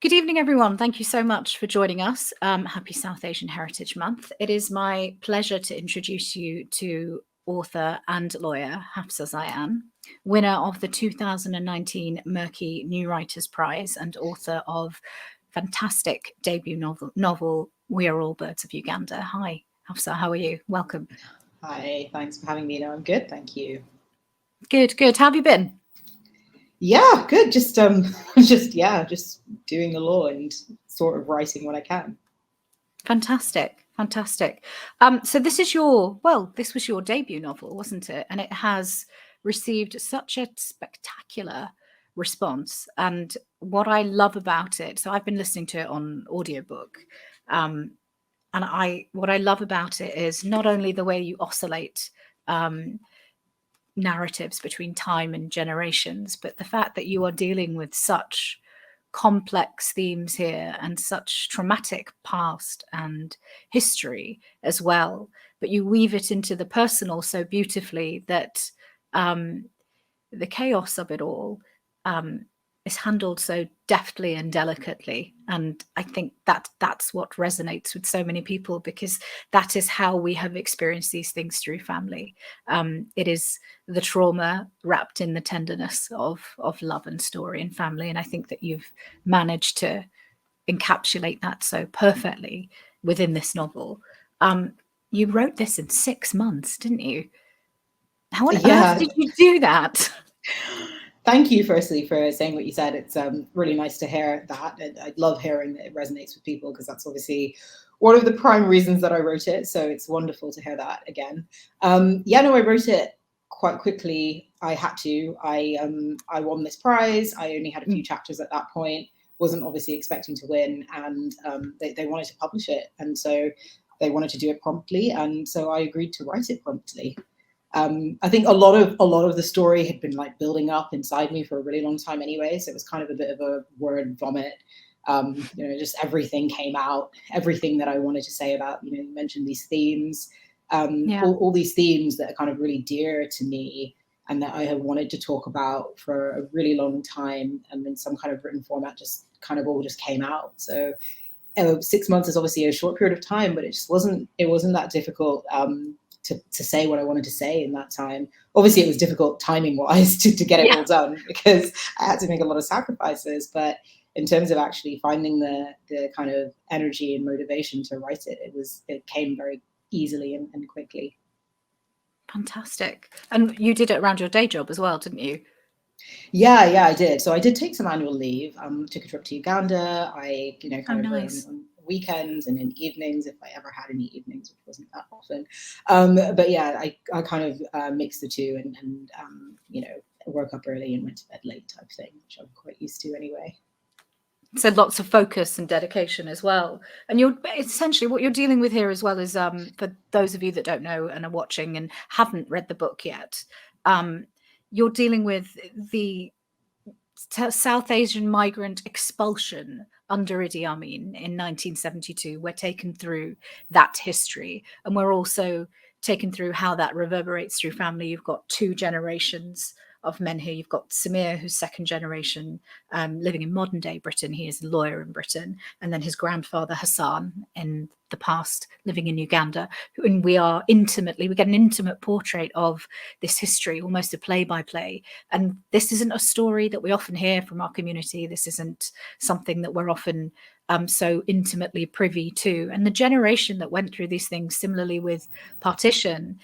Good evening, everyone. Thank you so much for joining us. Happy South Asian Heritage Month. It is my pleasure to introduce you to author and lawyer Hafsa Zayyan, winner of the 2019 Merky New Writers Prize and author of fantastic debut novel We Are All Birds of Uganda. Hi, Hafsa, how are you? Welcome. Hi, thanks for having me. No, I'm good, thank you. Good. How have you been? Yeah, good. Just doing the law and sort of writing what I can. Fantastic. So this was your debut novel, wasn't it? And it has received such a spectacular response. And what I love about it, so I've been listening to it on audiobook. What I love about it is not only the way you oscillate narratives between time and generations, but the fact that you are dealing with such complex themes here and such traumatic past and history as well, but you weave it into the personal so beautifully that the chaos of it all is handled so deftly and delicately. And I think that's what resonates with so many people, because that is how we have experienced these things through family. It is the trauma wrapped in the tenderness of love and story and family. And I think that you've managed to encapsulate that so perfectly within this novel. You wrote this in 6 months, didn't you? How on earth did you do that? Thank you, firstly, for saying what you said. It's really nice to hear that. I love hearing that it resonates with people, because that's obviously one of the prime reasons that I wrote it. So it's wonderful to hear that again. I wrote it quite quickly. I had to. I won this prize. I only had a few chapters at that point. Wasn't obviously expecting to win, and they wanted to publish it, and so they wanted to do it promptly, and so I agreed to write it promptly. I think a lot of the story had been like building up inside me for a really long time anyway, so it was kind of a bit of a word vomit. Just everything came out, everything that I wanted to say about, you mentioned these themes, all these themes that are kind of really dear to me and that I have wanted to talk about for a really long time, and in some kind of written format just kind of all just came out. So 6 months is obviously a short period of time, but it wasn't that difficult to say what I wanted to say in that time. Obviously, it was difficult timing-wise to get it all done, because I had to make a lot of sacrifices. But in terms of actually finding the kind of energy and motivation to write it, it came very easily and quickly. Fantastic. And you did it around your day job as well, didn't you? Yeah, I did. So I did take some annual leave. Took a trip to Uganda. I, nice. On weekends and in evenings, if I ever had any evenings, which wasn't that often. But yeah, I kind of mixed the two, and woke up early and went to bed late type thing, which I'm quite used to anyway. So lots of focus and dedication as well. And you're essentially, what you're dealing with here as well is, for those of you that don't know and are watching and haven't read the book yet, you're dealing with the South Asian migrant expulsion under Idi Amin in 1972. We're taken through that history, and we're also taken through how that reverberates through family. You've got 2 generations of men here. You've got Samir, who's second generation, living in modern day Britain. He is a lawyer in Britain. And then his grandfather, Hassan, in the past, living in Uganda. And we get an intimate portrait of this history, almost a play-by-play. And this isn't a story that we often hear from our community. This isn't something that we're often so intimately privy to. And the generation that went through these things, similarly with partition,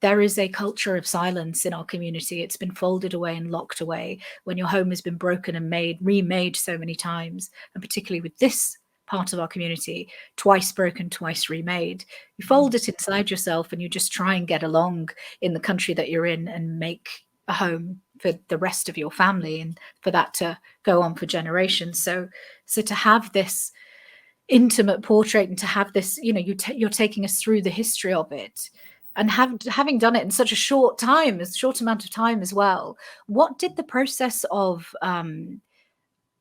there is a culture of silence in our community. It's been folded away and locked away when your home has been broken and remade so many times. And particularly with this part of our community, twice broken, twice remade. You fold it inside yourself and you just try and get along in the country that you're in and make a home for the rest of your family, and for that to go on for generations. So to have this intimate portrait and to have this, you're taking us through the history of it, and having done it in such a short amount of time as well. What did the process of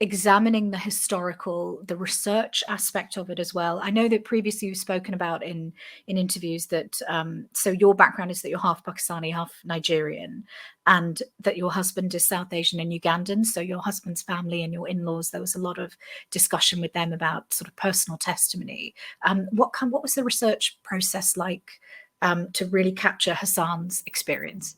examining the research aspect of it as well. I know that previously you've spoken about in interviews that so your background is that you're half Pakistani, half Nigerian, and that your husband is South Asian and Ugandan. So your husband's family and your in-laws, there was a lot of discussion with them about sort of personal testimony. What was the research process like to really capture Hassan's experience?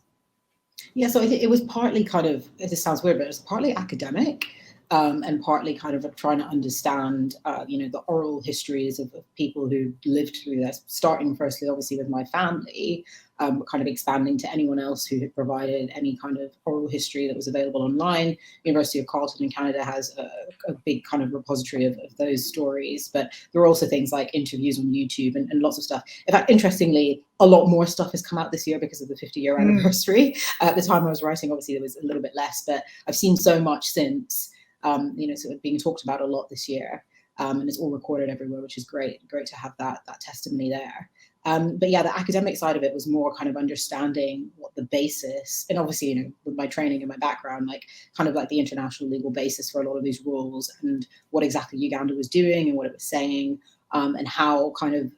Yeah, so I think it was partly kind of, this sounds weird, but it was partly academic. And partly kind of trying to understand, the oral histories of people who lived through this, starting firstly, obviously, with my family, kind of expanding to anyone else who had provided any kind of oral history that was available online. University of Carleton in Canada has a big kind of repository of those stories, but there are also things like interviews on YouTube and lots of stuff. In fact, interestingly, a lot more stuff has come out this year because of the 50-year anniversary. At the time I was writing, obviously, there was a little bit less, but I've seen so much since. Sort of being talked about a lot this year, and it's all recorded everywhere, which is great to have that testimony there. But yeah, the academic side of it was more kind of understanding what the basis, and obviously, with my training and my background, like kind of like the international legal basis for a lot of these rules and what exactly Uganda was doing and what it was saying, and how kind of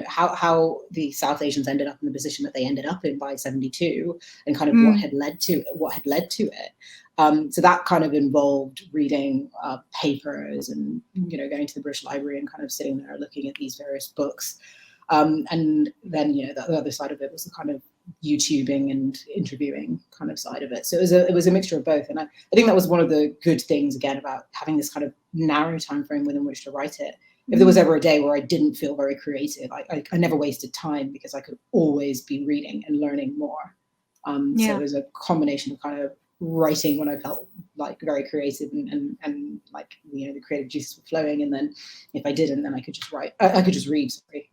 how the South Asians ended up in the position that they ended up in by 72, and kind of what had led to it. So that kind of involved reading papers and going to the British Library and kind of sitting there looking at these various books. And then the other side of it was the kind of YouTubing and interviewing kind of side of it. So it was a mixture of both. And I think that was one of the good things, again, about having this kind of narrow time frame within which to write it. If there was ever a day where I didn't feel very creative, I never wasted time because I could always be reading and learning more. So it was a combination of kind of writing when I felt like very creative and like the creative juices were flowing, and then if I didn't, then I could just write. I could just read. Sorry.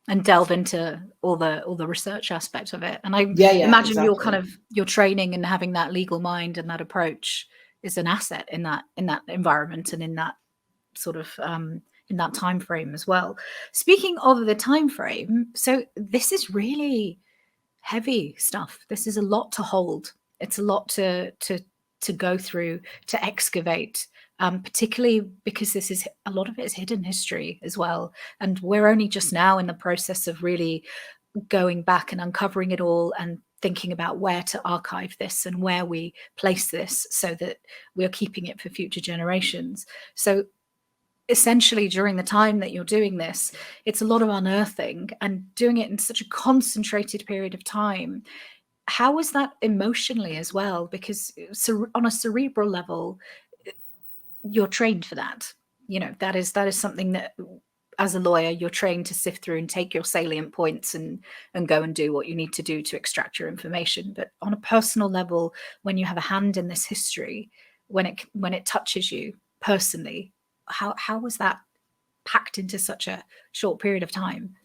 And delve into all the research aspect of it. And I imagine exactly. your kind of your training and having that legal mind and that approach is an asset in that environment and in that sort of in that time frame as well. Speaking of the time frame, so this is really heavy stuff. This is a lot to hold. It's a lot to go through, to excavate, particularly because this is a lot of it is hidden history as well. And we're only just now in the process of really going back and uncovering it all and thinking about where to archive this and where we place this so that we're keeping it for future generations. So essentially during the time that you're doing this, it's a lot of unearthing and doing it in such a concentrated period of time. How was that emotionally as well? Because on a cerebral level, you're trained for that. That is something that as a lawyer, you're trained to sift through and take your salient points and go and do what you need to do to extract your information. But on a personal level, when you have a hand in this history, when it touches you personally, how was that packed into such a short period of time?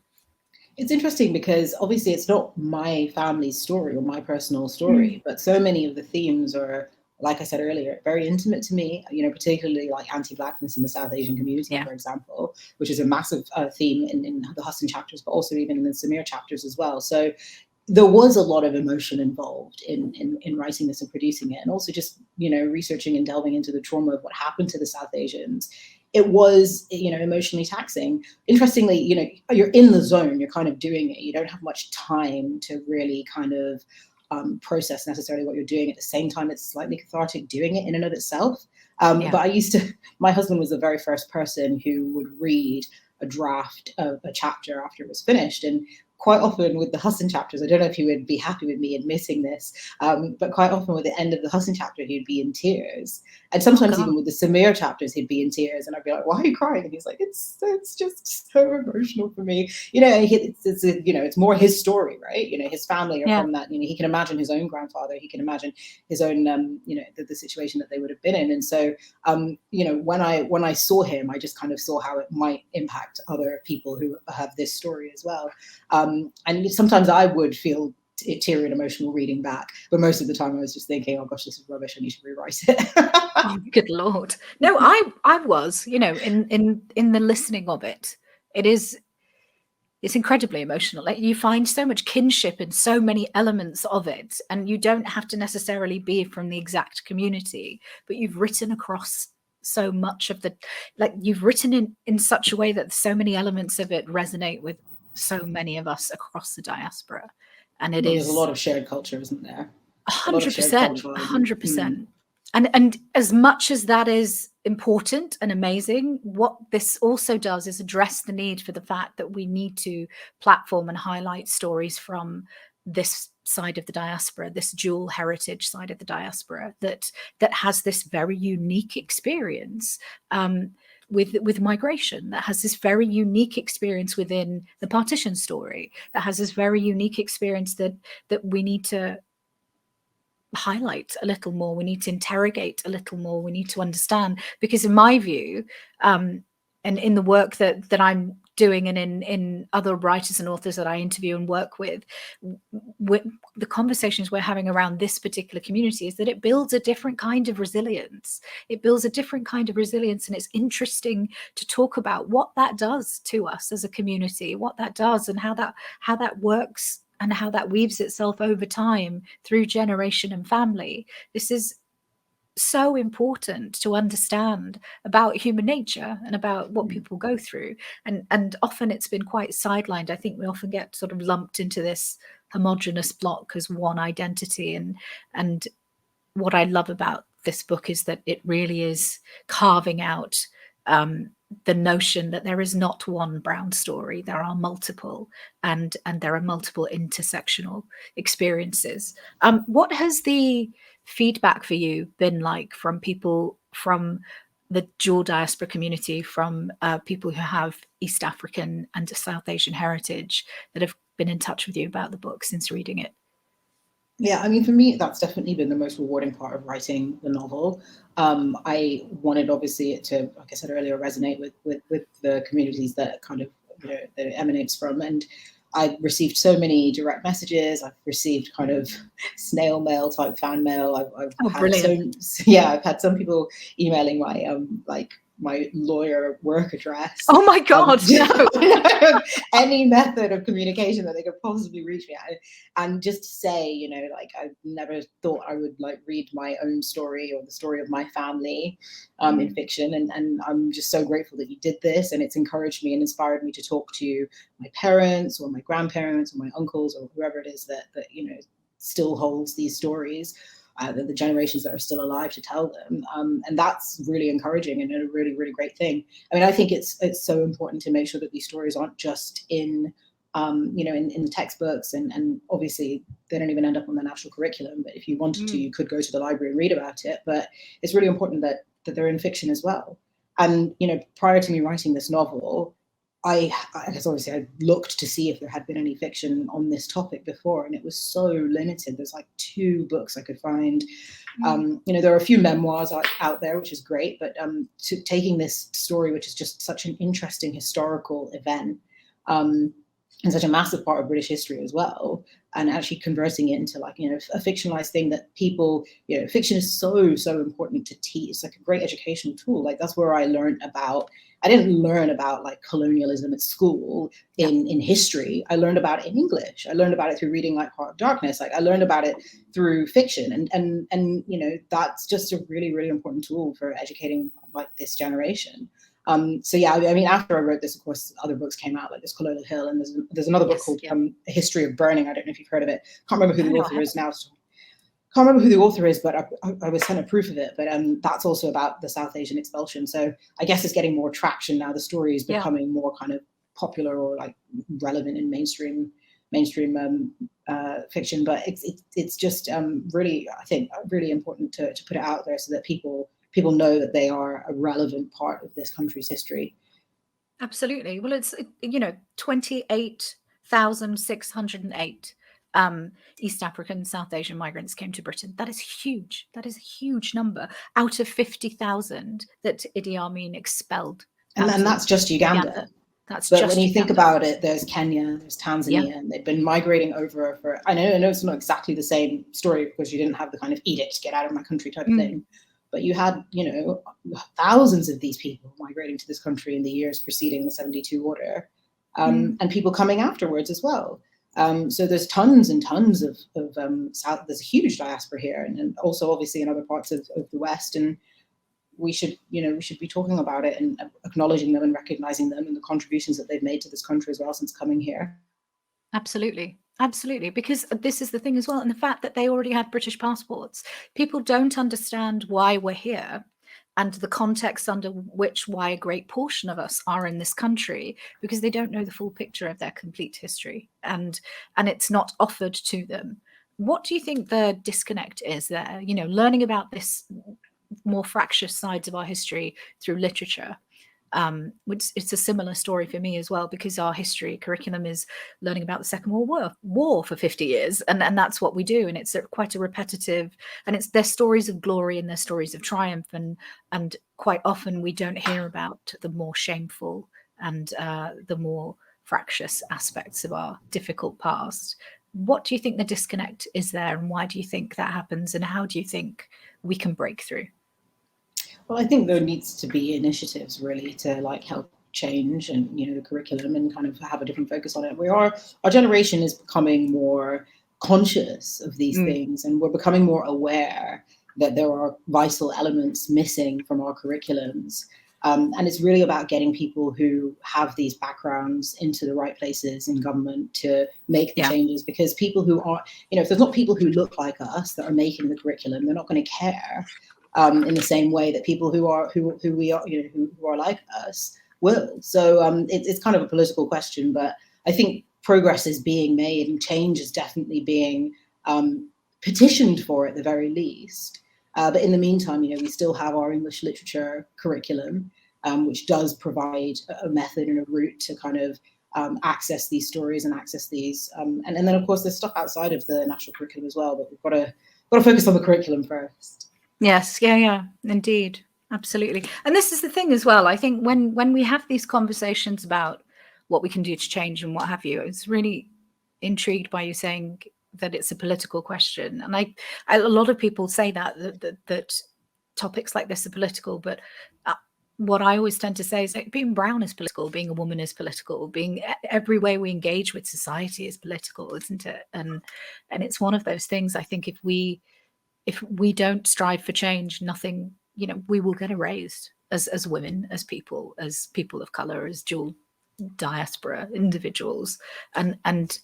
It's interesting because obviously it's not my family's story or my personal story, but so many of the themes are, like I said earlier, very intimate to me, particularly like anti-Blackness in the South Asian community, for example, which is a massive theme in the Hassan chapters, but also even in the Samir chapters as well. So there was a lot of emotion involved in writing this and producing it, and also just, researching and delving into the trauma of what happened to the South Asians. It was, emotionally taxing. Interestingly, you're in the zone, you're kind of doing it. You don't have much time to really kind of process necessarily what you're doing. At the same time, it's slightly cathartic doing it in and of itself. But my husband was the very first person who would read a draft of a chapter after it was finished. And quite often with the Hassan chapters, I don't know if he would be happy with me admitting this, but quite often with the end of the Hassan chapter, he'd be in tears. And sometimes even with the Samir chapters, he'd be in tears. And I'd be like, why are you crying? And he's like, it's just so emotional for me. It's more his story, right? His family are from that. He can imagine his own grandfather. He can imagine his own, the situation that they would have been in. And so, when I saw him, I just kind of saw how it might impact other people who have this story as well. And sometimes I would feel teary and emotional reading back, but most of the time I was just thinking, oh gosh, this is rubbish, I need to rewrite it. Oh, good Lord. No, I was, in the listening of it. It is, It's incredibly emotional. Like, you find so much kinship in so many elements of it, and you don't have to necessarily be from the exact community, but you've written across so much of the, like, you've written in such a way that so many elements of it resonate with so many of us across the diaspora. And it There's a lot is of shared culture, isn't there? A lot of shared 100%, culture. 100%. And as much as that is important and amazing, what this also does is address the need for the fact that we need to platform and highlight stories from this side of the diaspora, this dual heritage side of the diaspora, that has this very unique experience with migration, that has this very unique experience within the partition story, that has this very unique experience that we need to highlight a little more, we need to interrogate a little more, we need to understand. Because in my view, and in the work that I'm doing, and in other writers and authors that I interview and work with the conversations we're having around this particular community, is that it builds a different kind of resilience. It builds a different kind of resilience, and it's interesting to talk about what that does to us as a community, what that does, and how that works, and how that weaves itself over time through generation and family. This is so important to understand about human nature and about what people go through. And often it's been quite sidelined. I think we often get sort of lumped into this homogenous block as one identity. And what I love about this book is that it really is carving out the notion that there is not one brown story, there are multiple, and there are multiple intersectional experiences. What has the feedback for you been like from people from the dual diaspora community, from people who have East African and South Asian heritage, that have been in touch with you about the book since reading it? Yeah, I mean, for me, that's definitely been the most rewarding part of writing the novel. I wanted, obviously, it to, like I said earlier, resonate with the communities that kind of, that it emanates from. And I received so many direct messages. I've received kind of snail mail type fan mail. I've had brilliant. I've had some people emailing my lawyer work address. Oh my God, no. Any method of communication that they could possibly reach me at. And just to say, I never thought I would read my own story or the story of my family in fiction. And I'm just so grateful that you did this. And it's encouraged me and inspired me to talk to my parents or my grandparents or my uncles or whoever it is that still holds these stories. The generations that are still alive to tell them. And that's really encouraging and a really, really great thing. I mean, I think it's so important to make sure that these stories aren't just in the textbooks, and obviously they don't even end up on the national curriculum. But if you wanted to, you could go to the library and read about it. But it's really important that they're in fiction as well. And, prior to me writing this novel, I guess obviously I looked to see if there had been any fiction on this topic before, and it was so limited. There's 2 books I could find. There are a few memoirs out there, which is great, but taking this story, which is just such an interesting historical event, and such a massive part of British history as well, and actually converting it into a fictionalized thing that people, fiction is so important to teach. It's a great educational tool. That's where I learned about. I didn't learn about colonialism at school in history. I learned about it in English. I learned about it through reading Heart of Darkness. I learned about it through fiction, and that's just a really, really important tool for educating this generation. So yeah, I mean, after I wrote this, of course, other books came out, like this Colonial Hill, and there's another book called A History of Burning. I don't know if you've heard of it. Can't remember who the author is now. Can't remember who the author is, but I was sent a proof of it. But that's also about the South Asian expulsion. So I guess it's getting more traction now. The story is becoming more kind of popular or relevant in mainstream fiction. But it's just really, I think, really important to put it out there so that people know that they are a relevant part of this country's history. Absolutely. Well, it's 28,608 East African, South Asian migrants came to Britain. That is huge. That is a huge number out of 50,000 that Idi Amin expelled. And that's just Uganda. But when you think about it, there's Kenya, there's Tanzania, and they've been migrating over for. I know it's not exactly the same story because you didn't have the kind of edict, get out of my country type of thing. But you had, thousands of these people migrating to this country in the years preceding the 72 order. and people coming afterwards as well. So there's tons and tons of South. There's a huge diaspora here, and also obviously in other parts of the West. And we should be talking about it and acknowledging them and recognizing them and the contributions that they've made to this country as well since coming here. Absolutely. Absolutely. Because this is the thing as well. And the fact that they already have British passports, people don't understand why we're here and the context under which why a great portion of us are in this country, because they don't know the full picture of their complete history, and it's not offered to them. What do you think the disconnect is there? You know, learning about this more fractious sides of our history through literature. Which it's a similar story for me as well, because our history curriculum is learning about the Second World War for 50 years, and that's what we do, and it's quite a repetitive, and it's their stories of glory and their stories of triumph, and quite often we don't hear about the more shameful and the more fractious aspects of our difficult past. What do you think the disconnect is there, and why do you think that happens, and how do you think we can break through? Well, I think there needs to be initiatives really to like help change and the curriculum and kind of have a different focus on it. Our generation is becoming more conscious of these things, and we're becoming more aware that there are vital elements missing from our curriculums. And it's really about getting people who have these backgrounds into the right places in government to make the changes, because people who are, if there's not people who look like us that are making the curriculum, they're not going to care. In the same way that people who are like us will. So it's kind of a political question, but I think progress is being made and change is definitely being petitioned for at the very least. But in the meantime, we still have our English literature curriculum, which does provide a method and a route to kind of access these stories and access these. And then, of course, there's stuff outside of the national curriculum as well, but we've got to focus on the curriculum first. Yes, yeah, indeed, absolutely. And this is the thing as well. I think when we have these conversations about what we can do to change and what have you, I was really intrigued by you saying that it's a political question. And a lot of people say that topics like this are political, but what I always tend to say is like being brown is political, being a woman is political, being every way we engage with society is political, isn't it? And it's one of those things. I think if we don't strive for change, nothing, we will get erased as women, as people of color, as dual diaspora individuals. And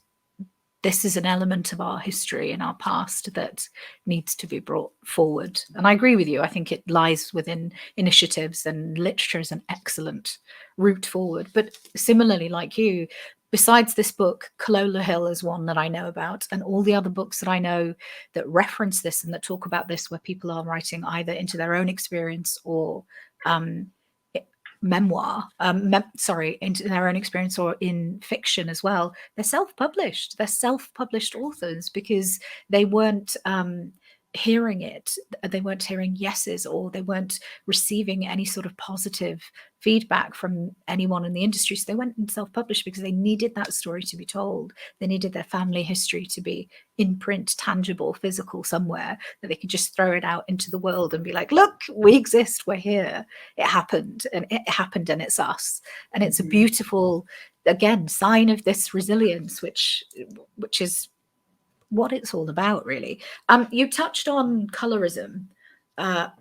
this is an element of our history and our past that needs to be brought forward. And I agree with you. I think it lies within initiatives, and literature is an excellent route forward. But similarly, like you, besides this book, Colola Hill is one that I know about, and all the other books that I know that reference this and that talk about this, where people are writing either into their own experience or memoir, into their own experience or in fiction as well. They're self-published. They're self-published authors because they weren't hearing it. They weren't hearing yeses, or they weren't receiving any sort of positive feedback from anyone in the industry. So they went and self-published because they needed that story to be told. They needed their family history to be in print, tangible, physical, somewhere that they could just throw it out into the world and be like, look, we exist, we're here. It happened and it's us. And it's a beautiful, again, sign of this resilience, which is what it's all about, really. You touched on colorism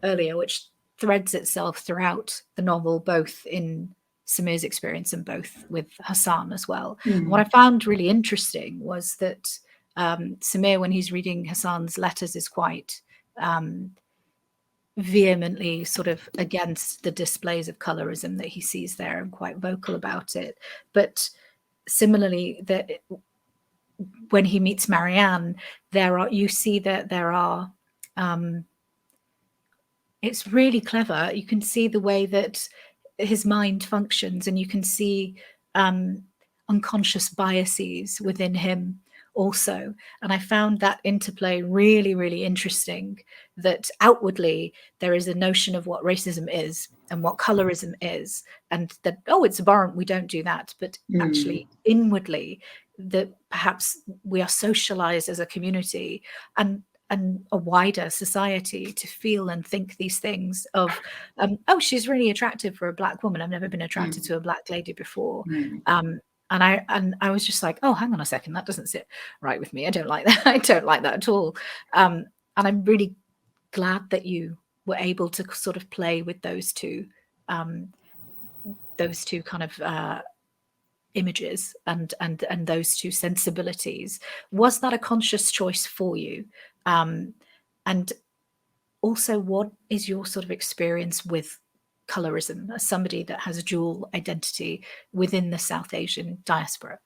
earlier, which threads itself throughout the novel, both in Samir's experience and both with Hassan as well. What I found really interesting was that Samir, when he's reading Hassan's letters, is quite vehemently sort of against the displays of colorism that he sees there and quite vocal about it. But similarly, that when he meets Marianne, you see that there are it's really clever. You can see the way that his mind functions, and you can see unconscious biases within him also. And I found that interplay really, really interesting, that outwardly there is a notion of what racism is and what colorism is, and that, oh, it's abhorrent, we don't do that. But actually inwardly, that perhaps we are socialized as a community and a wider society to feel and think these things of, oh, she's really attractive for a Black woman. I've never been attracted to a Black lady before. I was just like, oh, hang on a second, that doesn't sit right with me. I don't like that. I don't like that at all. And I'm really glad that you were able to sort of play with those two kind of images and those two sensibilities. Was that a conscious choice for you? And also, what is your sort of experience with colorism as somebody that has a dual identity within the South Asian diaspora?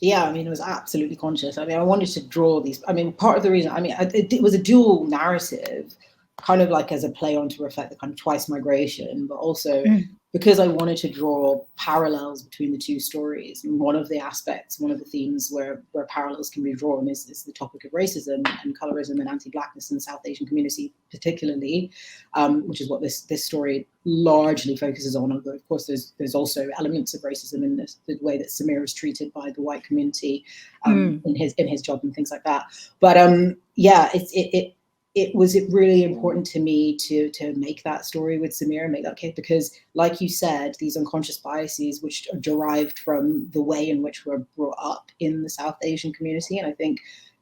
Yeah, I mean, it was absolutely conscious. I mean, I wanted to draw these. I mean, part of the reason, I mean, it was a dual narrative, kind of like as a play on to reflect the kind of twice migration, but also because I wanted to draw parallels between the two stories. And one of the aspects, one of the themes where parallels can be drawn is the topic of racism and colorism and anti-Blackness in the South Asian community, particularly, which is what this story largely focuses on. Although, of course, there's also elements of racism in the way that Samir is treated by the white community in his job and things like that. But yeah, it was really important to me to make that story with Samir and make that case, because like you said, these unconscious biases which are derived from the way in which we're brought up in the South Asian community, and I think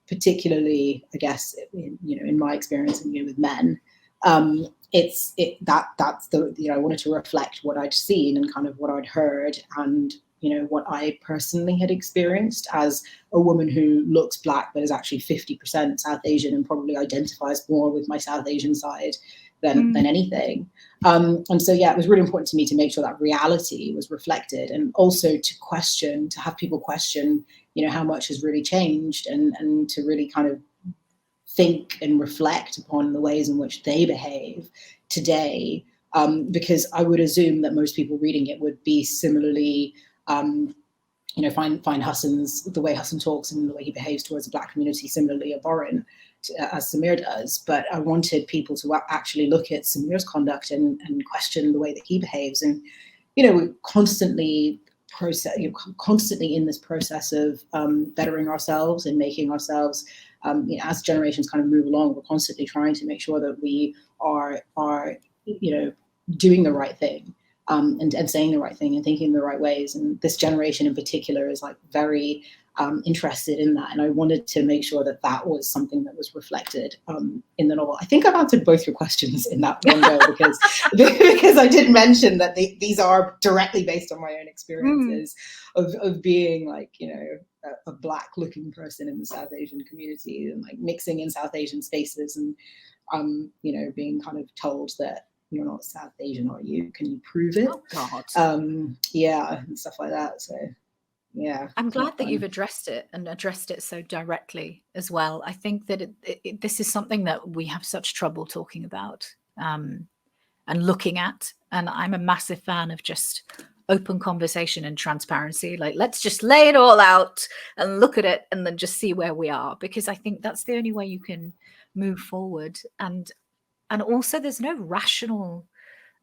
particularly, I guess, in my experience and with men, that's the I wanted to reflect what I'd seen and kind of what I'd heard and what I personally had experienced as a woman who looks Black but is actually 50% South Asian and probably identifies more with my South Asian side than anything. And so, yeah, it was really important to me to make sure that reality was reflected, and also to have people question, how much has really changed, and to really kind of think and reflect upon the ways in which they behave today. Because I would assume that most people reading it would be similarly find the way Hassan talks and the way he behaves towards the Black community similarly abhorrent as Samir does. But I wanted people to actually look at Samir's conduct and question the way that he behaves. And we're constantly in this process of bettering ourselves and making ourselves, as generations kind of move along, we're constantly trying to make sure that we are doing the right thing. And saying the right thing and thinking the right ways. And this generation in particular is like very interested in that. And I wanted to make sure that was something that was reflected in the novel. I think I've answered both your questions in that one go because I did mention that these are directly based on my own experiences of being like, a Black looking person in the South Asian community and like mixing in South Asian spaces and, being kind of told that, you're not South Asian, are you? Can you prove it? Oh, God. Yeah, and stuff like that. So, yeah. I'm glad that you've addressed it so directly as well. I think that this is something that we have such trouble talking about and looking at. And I'm a massive fan of just open conversation and transparency. Like, let's just lay it all out and look at it and then just see where we are, because I think that's the only way you can move forward. And also, there's no rational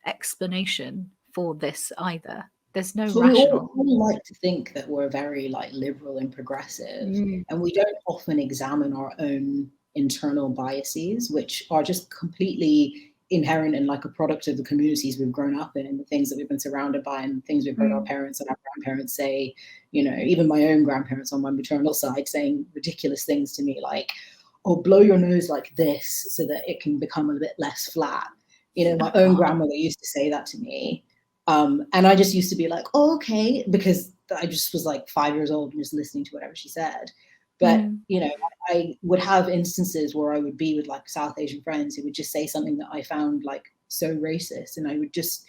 explanation for this either. There's no rational. We all like to think that we're very like liberal and progressive, and we don't often examine our own internal biases, which are just completely inherent and like a product of the communities we've grown up in and the things that we've been surrounded by and things we've heard our parents and our grandparents say. Even my own grandparents on my maternal side saying ridiculous things to me like, or blow your nose like this so that it can become a bit less flat. My own grandmother used to say that to me. And I just used to be like, oh, okay, because I just was like 5 years old and just listening to whatever she said. But, I would have instances where I would be with like South Asian friends who would just say something that I found like so racist. And I would just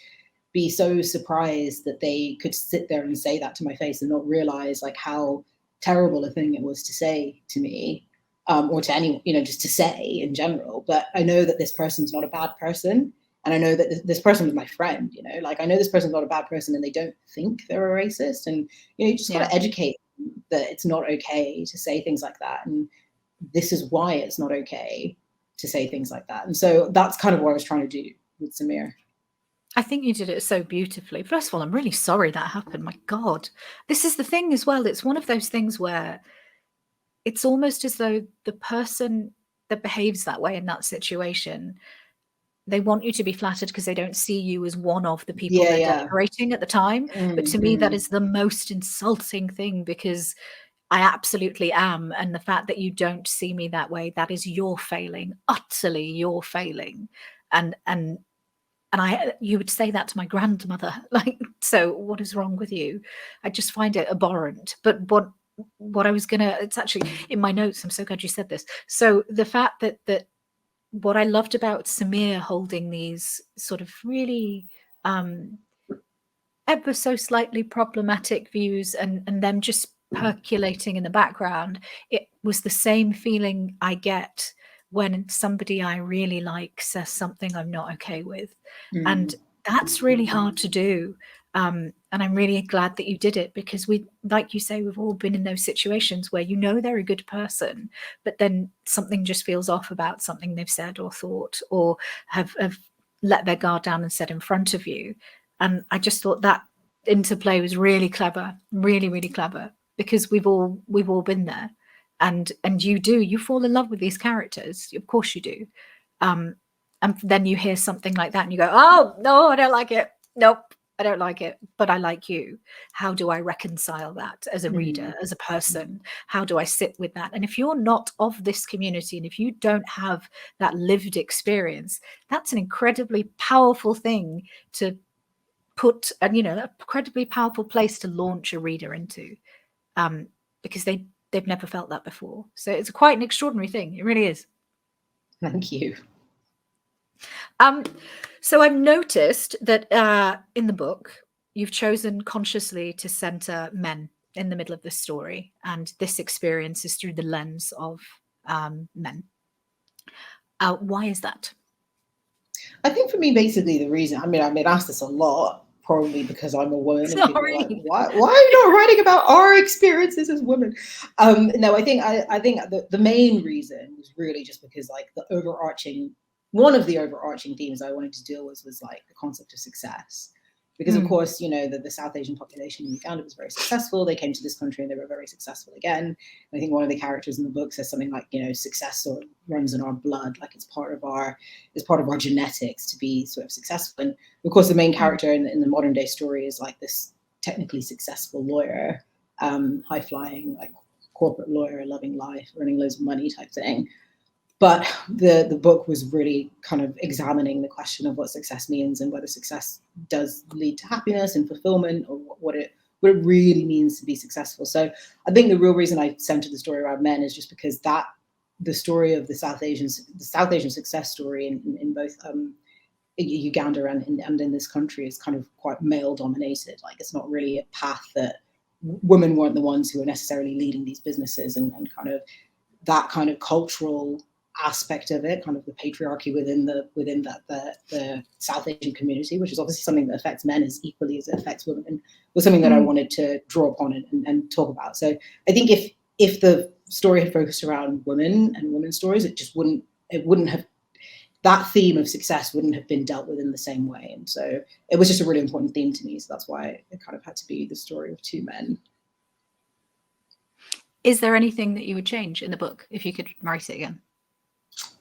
be so surprised that they could sit there and say that to my face and not realize like how terrible a thing it was to say to me. Or to anyone, just to say in general. But I know that this person's not a bad person. And I know that this person was my friend, like I know this person's not a bad person and they don't think they're a racist. And, you just got to educate them that it's not okay to say things like that. And this is why it's not okay to say things like that. And so that's kind of what I was trying to do with Samir. I think you did it so beautifully. First of all, I'm really sorry that happened. My God, this is the thing as well. It's one of those things where it's almost as though the person that behaves that way in that situation they want you to be flattered because they don't see you as one of the people Yeah, they're yeah. denigrating at the time. But to me, that is the most insulting thing, because I absolutely am. And the fact that you don't see me that way, that is your failing, utterly your failing. And you would say that to my grandmother. Like, so what is wrong with you? I just find it abhorrent. But what I was gonna, it's actually in my notes. I'm so glad you said this. So the fact that what I loved about Samir holding these sort of really ever so slightly problematic views and them just percolating in the background, it was the same feeling I get when somebody I really like says something I'm not okay with. And that's really hard to do. And I'm really glad that you did it, because we, like you say, we've all been in those situations where they're a good person, but then something just feels off about something they've said or thought, or have let their guard down and said in front of you. And I just thought that interplay was really clever, really, really clever, because we've all been there. And you fall in love with these characters. Of course you do. And then you hear something like that and you go, oh, no, I don't like it. Nope, I don't like it, but I like you. How do I reconcile that as a reader, as a person? How do I sit with that? And if you're not of this community, and if you don't have that lived experience, that's an incredibly powerful thing to put, and an incredibly powerful place to launch a reader into, because they've never felt that before. So it's quite an extraordinary thing. It really is. Thank you. So I've noticed that in the book, you've chosen consciously to center men in the middle of the story, and this experience is through the lens of men. Why is that? I think for me, basically, the reason, I've been asked this a lot, probably because I'm a woman, and people are like, why are you not writing about our experiences as women? No, I think the main reason was really just because, like, one of the overarching themes I wanted to deal with was like the concept of success. Because of course, the South Asian population in Uganda was very successful. They came to this country and they were very successful again. And I think one of the characters in the book says something like, success sort of runs in our blood, like it's part of our genetics to be sort of successful. And of course, the main character in the modern day story is like this technically successful lawyer, high flying, like corporate lawyer, loving life, earning loads of money type thing. But the book was really kind of examining the question of what success means, and whether success does lead to happiness and fulfillment, or what it really means to be successful. So I think the real reason I centered the story around men is just because the story of the South Asian success story in both Uganda and in this country is kind of quite male dominated. Like, it's not really a path that women weren't the ones who are necessarily leading these businesses, and kind of that kind of cultural aspect of it, kind of the patriarchy within the South Asian community, which is obviously something that affects men as equally as it affects women, was something that I wanted to draw upon and talk about. So I think if the story had focused around women and women's stories, it wouldn't have, that theme of success wouldn't have been dealt with in the same way. And so it was just a really important theme to me. So that's why it kind of had to be the story of two men. Is there anything that you would change in the book if you could write it again?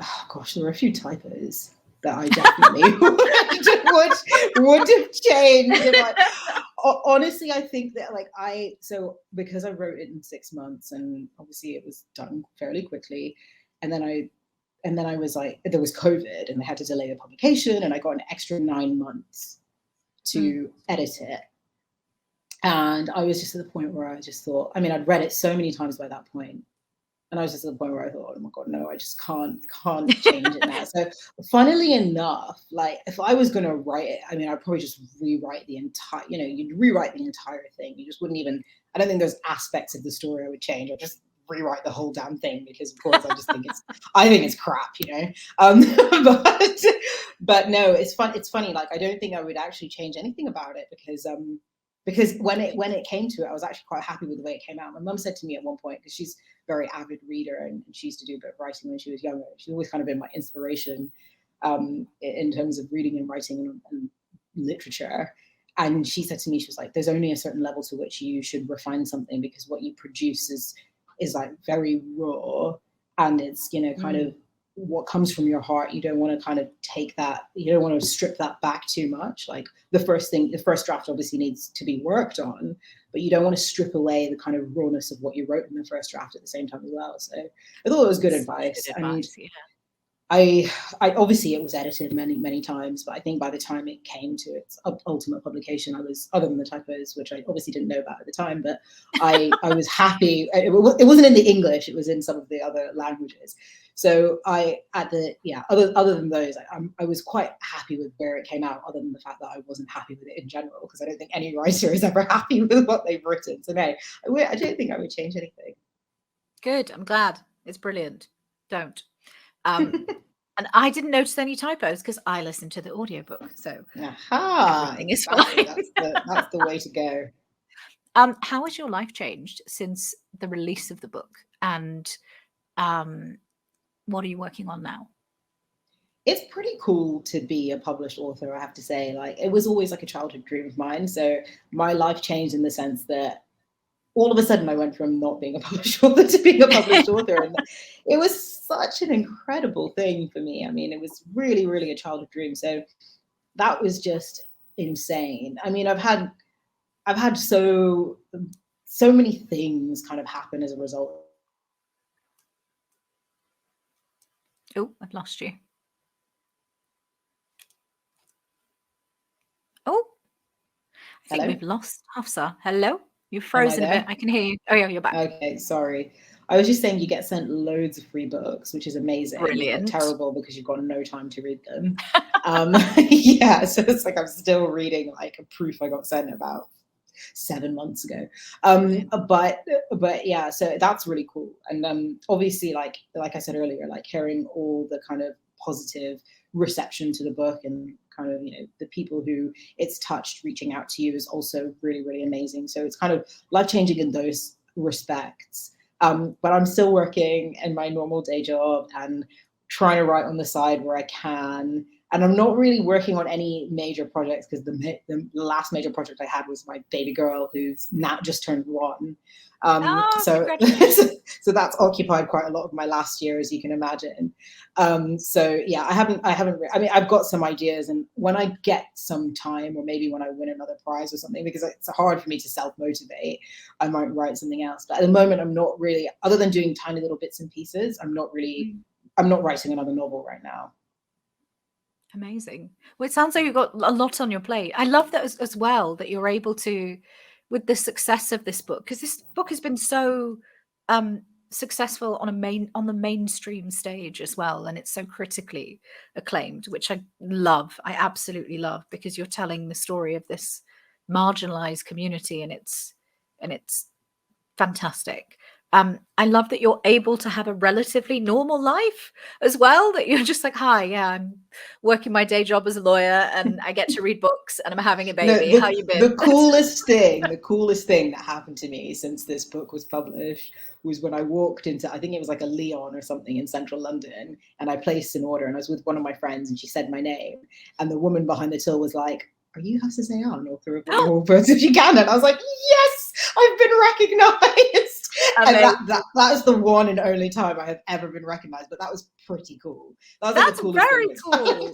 Oh gosh, there were a few typos that I definitely would have changed. Honestly, I think that because I wrote it in 6 months, and obviously it was done fairly quickly, and then I was like, there was COVID and they had to delay the publication, and I got an extra 9 months to edit it. And I was just at the point where I just thought, I'd read it so many times by that point, and I was just at the point where I thought, oh my God, no, I just can't change it now. So funnily enough, like, if I was going to write it, I'd probably just rewrite the entire, you'd rewrite the entire thing. You just wouldn't even, I don't think there's aspects of the story I would change. I'd just rewrite the whole damn thing, because of course I think it's crap, but no, it's funny. Like, I don't think I would actually change anything about it, because when it came to it, I was actually quite happy with the way it came out. My mum said to me at one point, because she's a very avid reader and she used to do a bit of writing when she was younger. She's always kind of been my inspiration in terms of reading and writing and literature. And she said to me, she was like, there's only a certain level to which you should refine something, because what you produce is like very raw, and it's, kind of what comes from your heart. You don't want to kind of take that, you don't want to strip that back too much. Like the first draft obviously needs to be worked on, but you don't want to strip away the kind of rawness of what you wrote in the first draft at the same time as well. So I thought it was good advice. Yeah. I obviously it was edited many times, but I think by the time it came to its ultimate publication, I was, other than the typos, which I obviously didn't know about at the time, but I was happy. It wasn't in the English; it was in some of the other languages. So other than those, I was quite happy with where it came out. Other than the fact that I wasn't happy with it in general, because I don't think any writer is ever happy with what they've written. So no, I don't think I would change anything. Good. I'm glad. It's brilliant. Don't. And I didn't notice any typos because I listened to the audiobook. So everything is fine. That's the way to go. How has your life changed since the release of the book? And what are you working on now? It's pretty cool to be a published author, I have to say. Like, it was always like a childhood dream of mine. So my life changed in the sense that all of a sudden I went from not being a published author to being a published author. And it was such an incredible thing for me. I mean, it was really, really a childhood dream. So that was just insane. I mean, I've had so many things kind of happen as a result. Oh, I've lost you. Oh, I think we've lost Hafsa. Hello? You've frozen a bit. I can hear you. Oh, yeah, you're back. Okay, sorry. I was just saying you get sent loads of free books, which is amazing. Brilliant. But terrible because you've got no time to read them. Yeah, so it's like I'm still reading like a proof I got sent about 7 months ago. But yeah, so that's really cool. And obviously, like I said earlier, like hearing all the kind of positive reception to the book and kind of, you know, the people who it's touched reaching out to you is also really, really amazing. So it's kind of life-changing in those respects. But I'm still working in my normal day job and trying to write on the side where I can. And I'm not really working on any major projects because the last major project I had was my baby girl, who's now just turned 1. So that's occupied quite a lot of my last year, as you can imagine. So yeah, I mean, I've got some ideas, and when I get some time, or maybe when I win another prize or something, because it's hard for me to self-motivate, I might write something else. But at the moment, I'm not really, other than doing tiny little bits and pieces, I'm not writing another novel right now. Amazing. Well, it sounds like you've got a lot on your plate. I love that as well, that you're able to, with the success of this book, because this book has been so successful on the mainstream stage as well, and it's so critically acclaimed, which I love. I absolutely love, because you're telling the story of this marginalized community, and it's fantastic. I love that you're able to have a relatively normal life as well, that you're just like, hi, yeah, I'm working my day job as a lawyer and I get to read books and I'm having a baby. How you been? The coolest thing that happened to me since this book was published was when I walked into, I think it was like a Leon or something in central London, and I placed an order, and I was with one of my friends and she said my name, and the woman behind the till was like, "Are you Hafsa Zayyan, author of All Birds of Uganda?" And I was like, "Yes, I've been recognized." And that is the one and only time I have ever been recognized, but that was pretty cool. That's like very cool.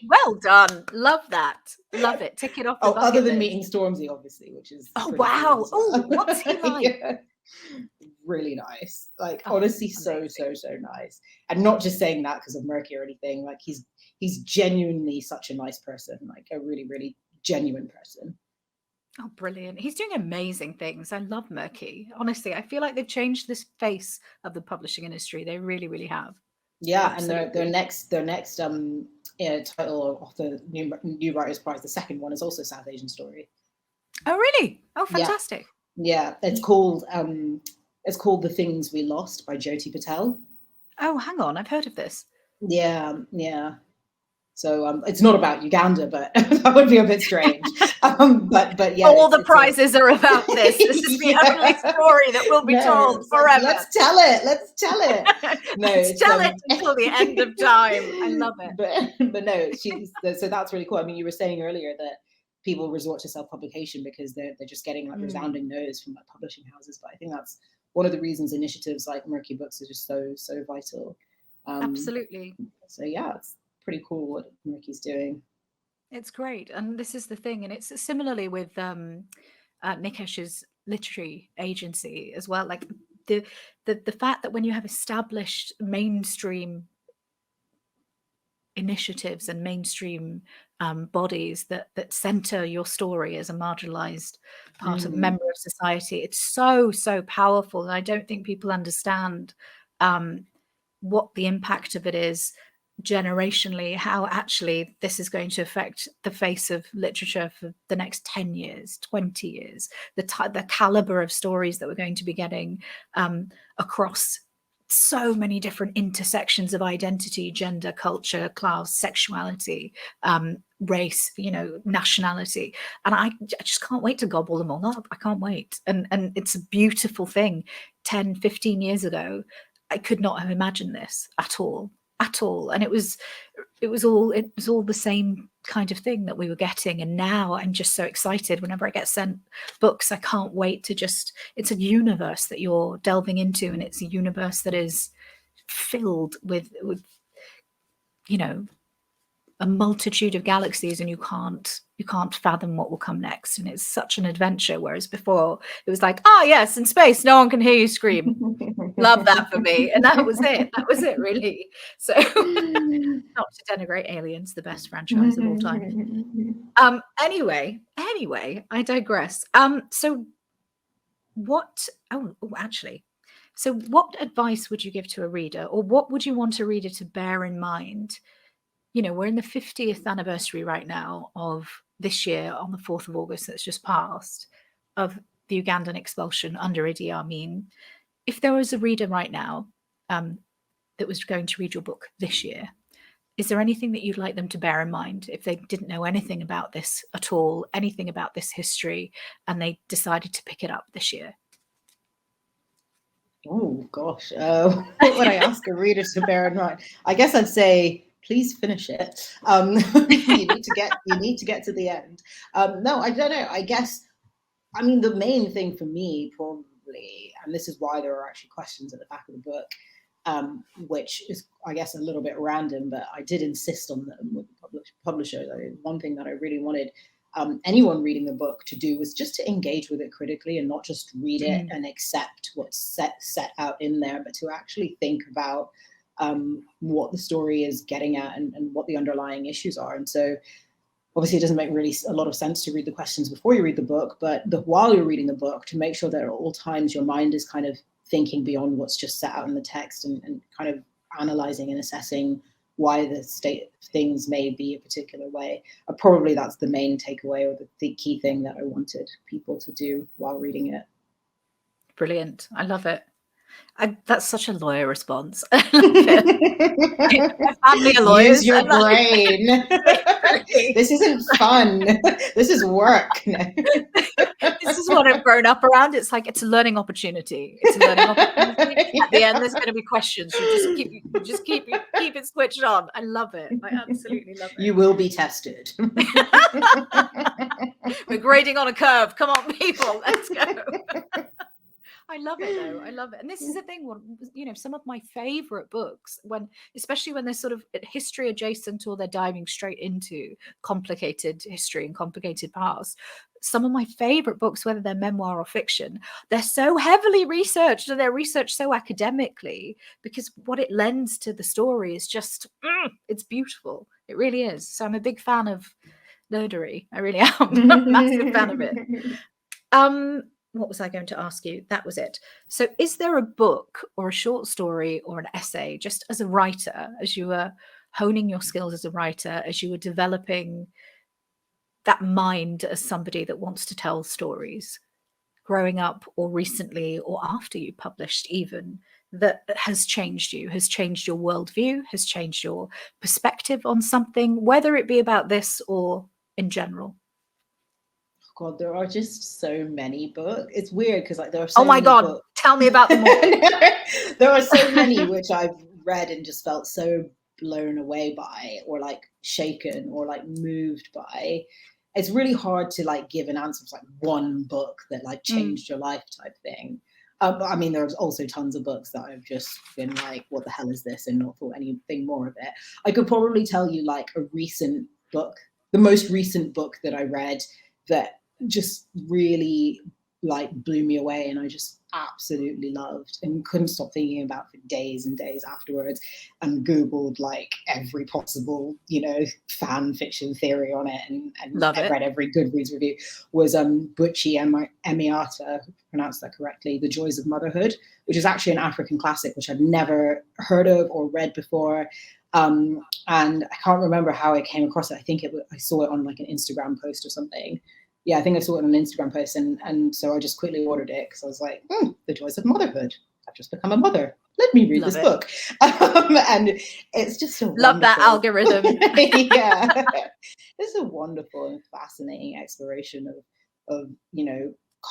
Well done. Love that. Love it. Tick it off the bucket other than list. meeting Stormzy, obviously, which is wow. Cool. Oh, what's he like? Yeah. Really nice. Like, honestly, so nice. And not just saying that because of Murky or anything. Like, he's genuinely such a nice person, like a really, really genuine person. Oh, brilliant. He's doing amazing things. I love Murky. Honestly, I feel like they've changed this face of the publishing industry. They really, really have. Yeah, absolutely. And their next title of the new Writers' Prize, the second one, is also South Asian Story. Oh, really? Oh, fantastic. Yeah, it's called The Things We Lost by Jyoti Patel. Oh, hang on. I've heard of this. Yeah. So it's not about Uganda, but that would be a bit strange. But yeah, all the prizes are about this. This is the only story that will be told forever. Let's tell it. No, let's tell it until the end of time. I love it. But no, so that's really cool. I mean, you were saying earlier that people resort to self-publication because they're just getting like resounding no's from like publishing houses. But I think that's one of the reasons initiatives like Murky Books are just so vital. Absolutely. So yeah, it's pretty cool what Ricky's doing. It's great. And this is the thing. And it's similarly with Nikesh's literary agency as well. Like the fact that when you have established mainstream initiatives and mainstream bodies that center your story as a marginalized part of member of society, it's so powerful. And I don't think people understand what the impact of it is generationally, how actually this is going to affect the face of literature for the next 10 years, 20 years, the caliber of stories that we're going to be getting across so many different intersections of identity, gender, culture, class, sexuality, race, nationality. And I just can't wait to gobble them all up. I can't wait. And it's a beautiful thing. 10, 15 years ago, I could not have imagined this at all. And it was all the same kind of thing that we were getting. And now I'm just so excited whenever I get sent books. I can't wait to it's a universe that you're delving into, and it's a universe that is filled with a multitude of galaxies, and you can't fathom what will come next. And it's such an adventure, whereas before it was like, yes, in space no one can hear you scream. Love that for me. And that was it really. So not to denigrate Aliens, the best franchise of all time. Anyway, I digress. So what advice would you give to a reader, or what would you want a reader to bear in mind? We're in the 50th anniversary right now of this year, on the 4th of August that's just passed, of the Ugandan expulsion under Idi Amin. If there was a reader right now that was going to read your book this year, is there anything that you'd like them to bear in mind if they didn't know anything about this at all, anything about this history, and they decided to pick it up this year? Oh gosh, what would I ask a reader to bear in mind? I guess I'd say, please finish it. You need to get to the end. No, I don't know. I guess, the main thing for me probably, and this is why there are actually questions at the back of the book, which is, I guess, a little bit random, but I did insist on them with the publisher. One thing that I really wanted anyone reading the book to do was just to engage with it critically, and not just read it and accept what's set out in there, but to actually think about what the story is getting at, and what the underlying issues are. And so obviously it doesn't make really a lot of sense to read the questions before you read the book, but while you're reading the book, to make sure that at all times your mind is kind of thinking beyond what's just set out in the text, and kind of analyzing and assessing why the state of things may be a particular way. Probably that's the main takeaway, or the key thing that I wanted people to do while reading it. Brilliant. I love it. That's such a lawyer response. I love it. My family are lawyers. Use your brain. This isn't fun. This is work. This is what I've grown up around. It's like, it's a learning opportunity. At the end, there's going to be questions. You just keep it switched on. I love it. I absolutely love it. You will be tested. We're grading on a curve. Come on, people. Let's go. I love it though. I love it. And this is the thing, some of my favorite books, especially when they're sort of history adjacent, or they're diving straight into complicated history and complicated past. Some of my favorite books, whether they're memoir or fiction, they're so heavily researched, and they're researched so academically, because what it lends to the story is just, it's beautiful. It really is. So I'm a big fan of nerdery. I really am. I'm a massive fan of it. What was I going to ask you? That was it. So is there a book or a short story or an essay, just as a writer, as you were honing your skills as a writer, as you were developing that mind as somebody that wants to tell stories, growing up or recently or after you published even, that has changed you, has changed your worldview, has changed your perspective on something, whether it be about this or in general? God, there are just so many books. It's weird because there are so many books. Tell me about them all. There are so many which I've read and just felt so blown away by, or shaken, or moved by. It's really hard to give an answer to one book that changed your life type thing. I mean, there's also tons of books that I've just been like, what the hell is this? And not thought anything more of it. I could probably tell you like a recent book, the most recent book that I read that just really like blew me away and I just absolutely loved and couldn't stop thinking about for days and days afterwards, and Googled like every possible, fan fiction theory on it, and read every Goodreads review, was Buchi Emiata, pronounced that correctly, The Joys of Motherhood, which is actually an African classic, which I'd never heard of or read before. And I can't remember how I came across it. I think I saw it on like an Instagram post or something. Yeah, I think I saw it on an Instagram post, and so I just quickly ordered it because I was like, The Joys of Motherhood. I've just become a mother. Let me read this book. And it's just a love that algorithm. Yeah, it's a wonderful and fascinating exploration of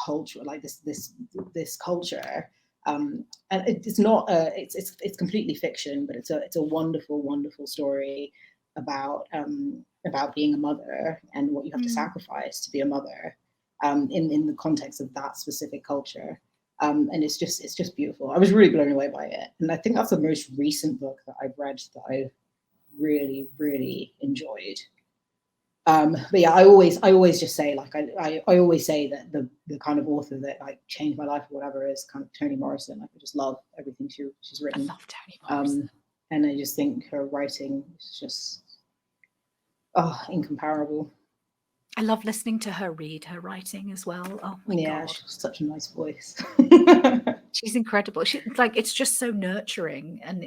culture, like this culture. And it's not it's completely fiction, but it's a wonderful, wonderful story about being a mother and what you have to sacrifice to be a mother, in the context of that specific culture. And it's just beautiful. I was really blown away by it. And I think that's the most recent book that I've read that I really, really enjoyed. But yeah, I always just say, like, I always say that the kind of author that like changed my life or whatever is kind of Toni Morrison. Like, I just love everything she's written. I love Toni Morrison. And I just think her writing is just incomparable. I love listening to her read her writing as well. Oh my God. She's such a nice voice. She's incredible. It's just so nurturing, and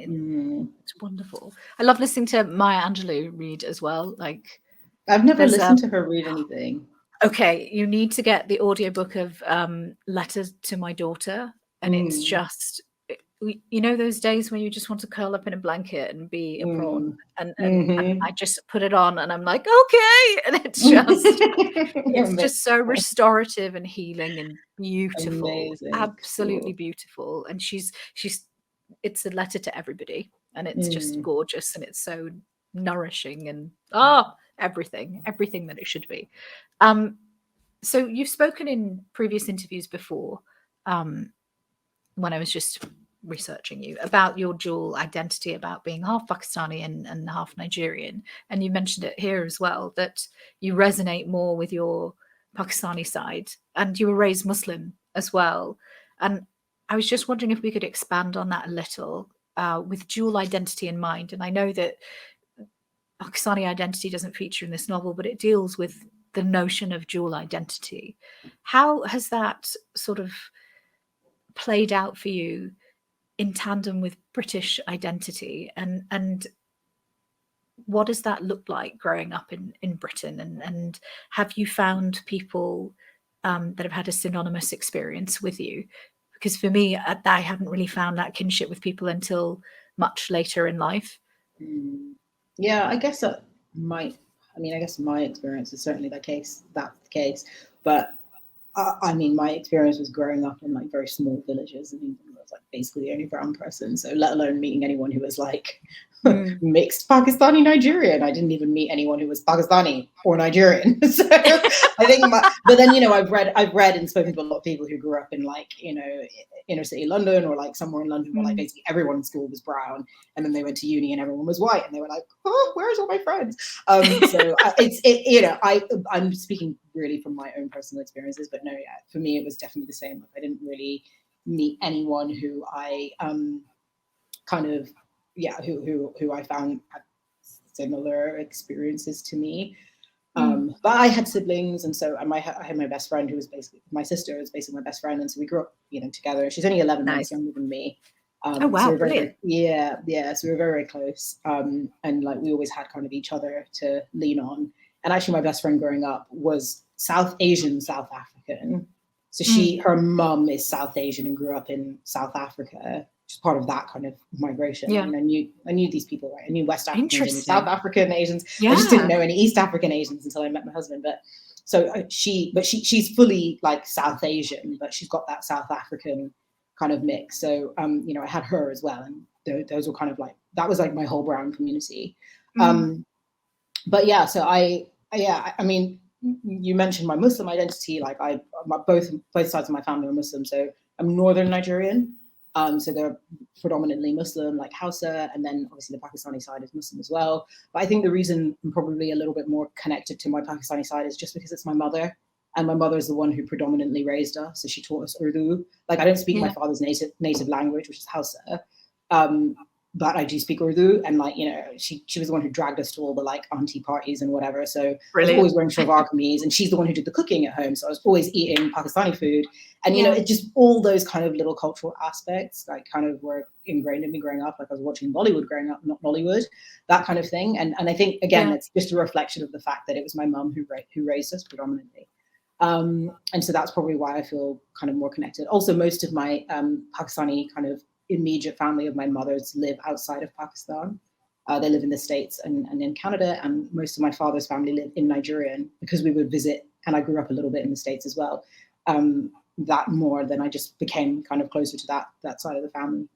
it's wonderful. I love listening to Maya Angelou read as well. Like, I've never listened to her read anything. Okay, you need to get the audiobook of Letters to My Daughter, and it's just, those days when you just want to curl up in a blanket and be a prawn, and I just put it on and I'm like, okay, and it's just so restorative and healing and beautiful. Amazing. Absolutely beautiful. And it's a letter to everybody, and it's just gorgeous, and it's so nourishing, and everything that it should be. So you've spoken in previous interviews before, when I was just researching you, about your dual identity, about being half Pakistani and half Nigerian. And you mentioned it here as well, that you resonate more with your Pakistani side, and you were raised Muslim as well. And I was just wondering if we could expand on that a little, with dual identity in mind. And I know that Pakistani identity doesn't feature in this novel, but it deals with the notion of dual identity. How has that sort of played out for you in tandem with British identity, and what does that look like growing up in Britain, and have you found people that have had a synonymous experience with you? Because for me, I haven't really found that kinship with people until much later in life. Yeah, I guess my experience is certainly that's the case, but I mean, my experience was growing up in like very small villages. I mean, I was like basically the only brown person. So let alone meeting anyone who was like mixed Pakistani Nigerian. I didn't even meet anyone who was Pakistani or Nigerian. So I think, but then, I've read and spoken to a lot of people who grew up in like, inner city London, or like somewhere in London where like basically everyone in school was brown, and then they went to uni and everyone was white, and they were like, oh, where's all my friends? So I'm speaking really from my own personal experiences, but no, yeah, for me it was definitely the same. Like, I didn't really meet anyone who I who I found had similar experiences to me. But I had siblings, and so I had my best friend, who was basically my sister, was basically my best friend, and so we grew up, together. She's only 11 months younger than me. Oh wow, so brilliant! So we were very, very close, and like we always had kind of each other to lean on. And actually, my best friend growing up was South Asian, South African. So her mum is South Asian and grew up in South Africa, which is part of that kind of migration. Yeah. And I knew these people, right? I knew West African Asians, South African Asians. Yeah. I just didn't know any East African Asians until I met my husband. But so she's fully like South Asian, but she's got that South African kind of mix. So I had her as well, and those were kind of like, that was like my whole brown community. But yeah, so I mean, you mentioned my Muslim identity. Like both sides of my family are Muslim, so northern Nigerian. So they're predominantly Muslim, like Hausa, and then obviously the Pakistani side is Muslim as well. But I think the reason I'm probably a little bit more connected to my Pakistani side is just because it's my mother. And my mother is the one who predominantly raised us. So she taught us Urdu. Like, I don't speak my father's native language, which is Hausa. But I do speak Urdu, and like, you know, she was the one who dragged us to all the like auntie parties and whatever. So I was always wearing shalwar kameez, and she's the one who did the cooking at home. So I was always eating Pakistani food, and you know, it just all those kind of little cultural aspects like kind of were ingrained in me growing up. Like I was watching Bollywood growing up, not Nollywood, that kind of thing. And I think again, it's just a reflection of the fact that it was my mum who raised us predominantly. And so that's probably why I feel kind of more connected. Also, most of my Pakistani kind of immediate family of my mother's live outside of Pakistan. They live in the States and in Canada, and most of my father's family live in Nigeria. And because we would visit, and I grew up a little bit in the States as well, that more than I just became kind of closer to that side of the family.